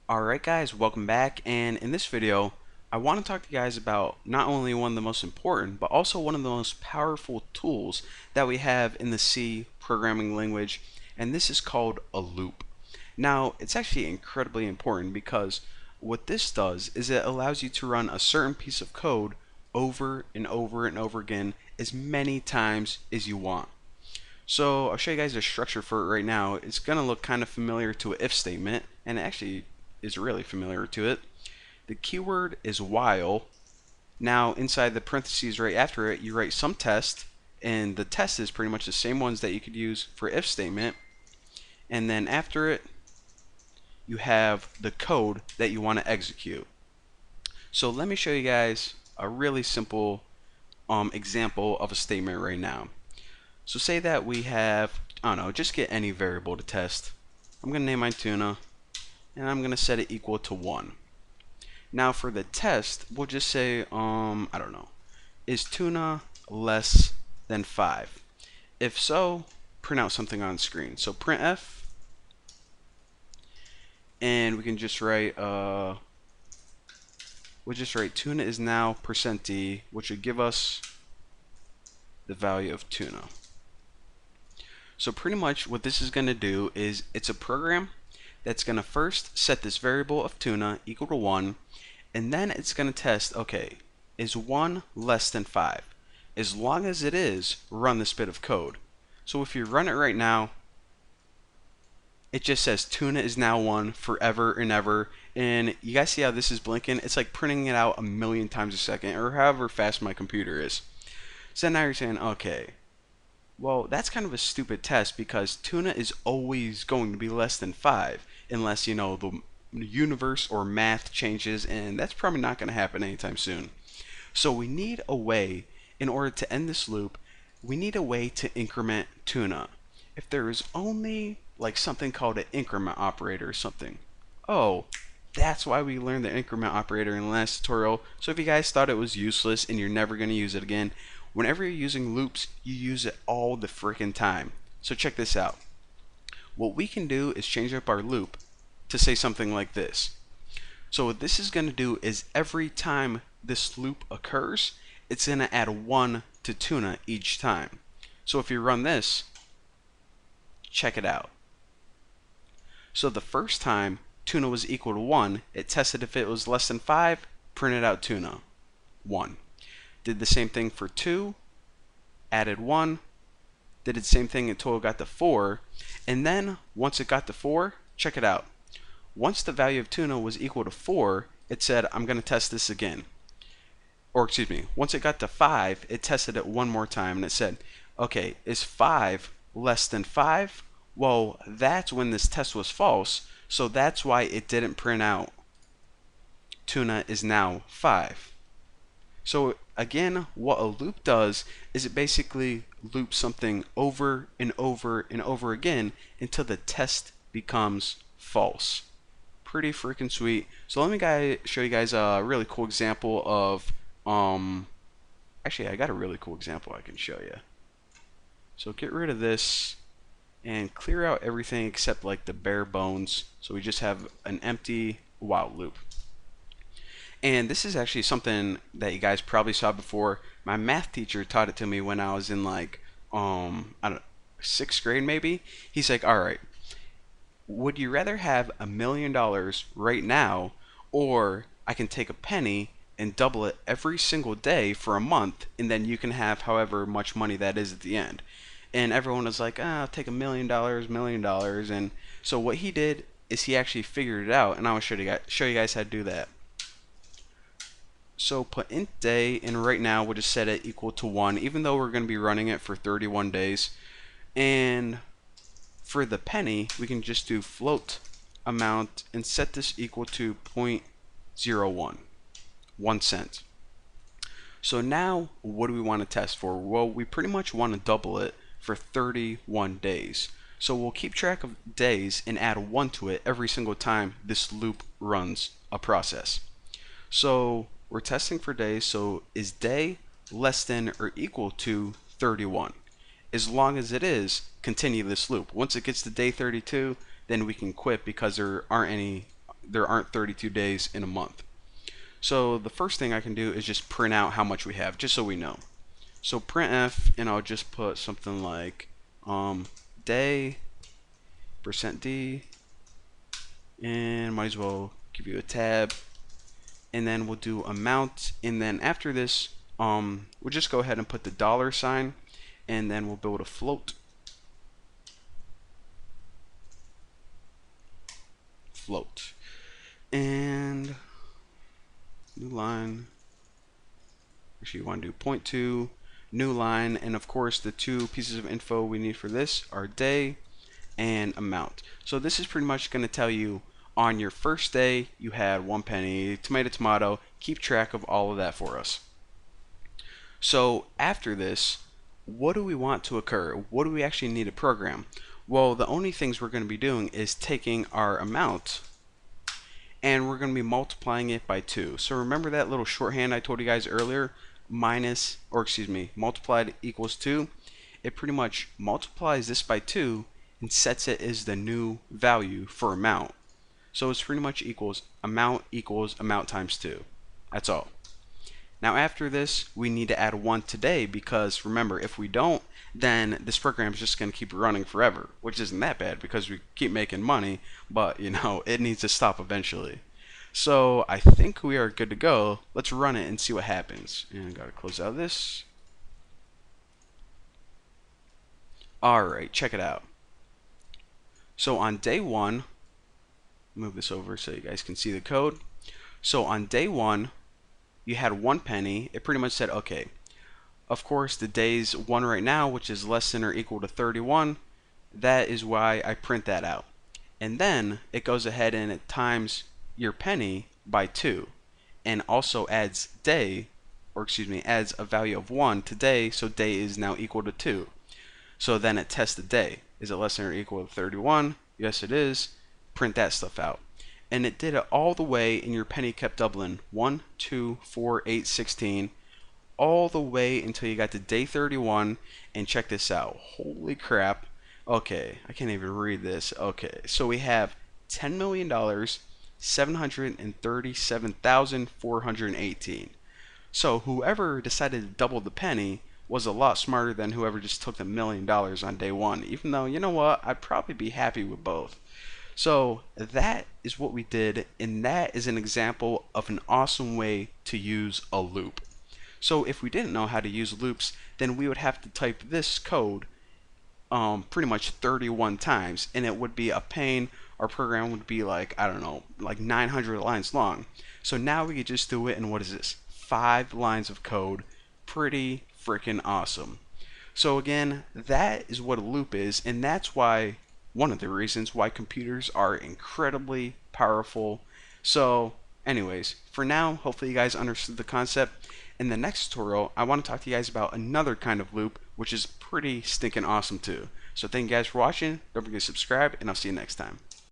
Alright guys, welcome back, and in this video I want to talk to you guys about not only one of the most important but also one of the most powerful tools that we have in the C programming language, and this is called a loop. Now it's actually incredibly important because what this does is it allows you to run a certain piece of code over and over and over again as many times as you want. So I'll show you guys the structure for it right now. It's going to look kind of familiar to an if statement, and it actually is really familiar to it. The keyword is while. Now inside the parentheses right after it, you write some test, and the test is pretty much the same ones that you could use for if statement. And then after it, you have the code that you want to execute. So let me show you guys a really simple example of a statement right now. So say that we have, I don't know, just get any variable to test. I'm going to name mine tuna, and I'm going to set it equal to 1. Now for the test, we'll just say, I don't know, is tuna less than 5? If so, print out something on screen. So printf, and we can just write, we'll just write tuna is now %d, which would give us the value of tuna. So pretty much what this is going to do is it's a program that's going to first set this variable of tuna equal to 1, and then it's going to test, okay, is 1 less than 5? As long as it is, run this bit of code. So if you run it right now, it just says tuna is now 1 forever and ever, and you guys see how this is blinking? It's like printing it out a million times a second, or however fast my computer is. So now you're saying, okay, well, that's kind of a stupid test because tuna is always going to be less than 5 unless, you know, the universe or math changes, and that's probably not going to happen anytime soon. So we need a way, in order to end this loop, we need a way to increment tuna. If there is only like something called an increment operator or something. Oh, that's why we learned the increment operator in the last tutorial. So if you guys thought it was useless and you're never going to use it again, whenever you're using loops, you use it all the freaking time. So check this out. What we can do is change up our loop to say something like this. So what this is going to do is every time this loop occurs, it's going to add 1 to tuna each time. So if you run this, check it out. So the first time tuna was equal to 1, it tested if it was less than 5, printed out tuna, 1. Did the same thing for 2, added 1, did the same thing until it got to 4, and then once it got to 4, check it out. Once the value of tuna was equal to 4, it said, I'm going to test this again. Or excuse me, once it got to 5, it tested it one more time, and it said, okay, is 5 less than 5? Well, that's when this test was false, so that's why it didn't print out tuna is now 5. So again, what a loop does is it basically loops something over and over and over again until the test becomes false. Pretty freaking sweet. So let me show you guys a really cool example of, actually I got a really cool example I can show you. So get rid of this and clear out everything except like the bare bones. So we just have an empty while loop. And this is actually something that you guys probably saw before. My math teacher taught it to me when I was in like, I don't know, 6th grade maybe. He's like, all right, would you rather have $1 million right now, or I can take a penny and double it every single day for a month, and then you can have however much money that is at the end? And everyone was like, I'll take $1 million, $1 million. And so what he did is he actually figured it out, and I will show you guys how to do that. So put int day, and right now we'll just set it equal to 1, even though we're going to be running it for 31 days. And for the penny, we can just do float amount and set this equal to 0.01, 1 cent. So now what do we want to test for? Well, we pretty much want to double it for 31 days. So we'll keep track of days and add 1 to it every single time this loop runs a process. So we're testing for days, so is day less than or equal to 31? As long as it is, continue this loop. Once it gets to day 32, then we can quit because there aren't any there aren't 32 days in a month. So the first thing I can do is just print out how much we have, just so we know. So printf, and I'll just put something like day %d, and might as well give you a tab, and then we'll do amount, and then after this we'll just go ahead and put the $sign, and then we'll build a float. And new line, actually you want to do 0.2 new line, and of course the two pieces of info we need for this are day and amount. So this is pretty much going to tell you on your first day you had 1 penny, tomato, keep track of all of that for us. So after this, what do we want to occur? What do we actually need to program? Well, the only things we're going to be doing is taking our amount and we're going to be multiplying it by 2. So remember that little shorthand I told you guys earlier, multiplied equals 2? It pretty much multiplies this by 2 and sets it as the new value for amount. So it's pretty much equals amount times 2. That's all. Now after this, we need to add 1 today, because remember, if we don't, then this program is just going to keep running forever, which isn't that bad because we keep making money, but you know, it needs to stop eventually. So I think we are good to go. Let's run it and see what happens. And gotta close out this. Alright, check it out. So on day 1, move this over so you guys can see the code. So on day 1, you had 1 penny. It pretty much said, okay, of course the day's 1 right now, which is less than or equal to 31. That is why I print that out. And then it goes ahead and it times your penny by 2 and also adds adds a value of 1 to day, so day is now equal to 2. So then it tests the day. Is it less than or equal to 31? Yes, it is. Print that stuff out. And it did it all the way, and your penny kept doubling. 1, 2, 4, 8, 16, all the way until you got to day 31. And check this out. Holy crap. Okay, I can't even read this. Okay, so we have $10,737,418. So whoever decided to double the penny was a lot smarter than whoever just took the $1 million on day 1. Even though, you know what, I'd probably be happy with both. So that is what we did, and that is an example of an awesome way to use a loop. So if we didn't know how to use loops, then we would have to type this code pretty much 31 times, and it would be a pain. Our program would be like, I don't know, like 900 lines long. So now we could just do it in, what is this, 5 lines of code. Pretty freaking awesome. So again, that is what a loop is, and that's why, one of the reasons why computers are incredibly powerful. So anyways, for now, hopefully you guys understood the concept. In the next tutorial, I want to talk to you guys about another kind of loop, which is pretty stinking awesome too. So thank you guys for watching. Don't forget to subscribe, and I'll see you next time.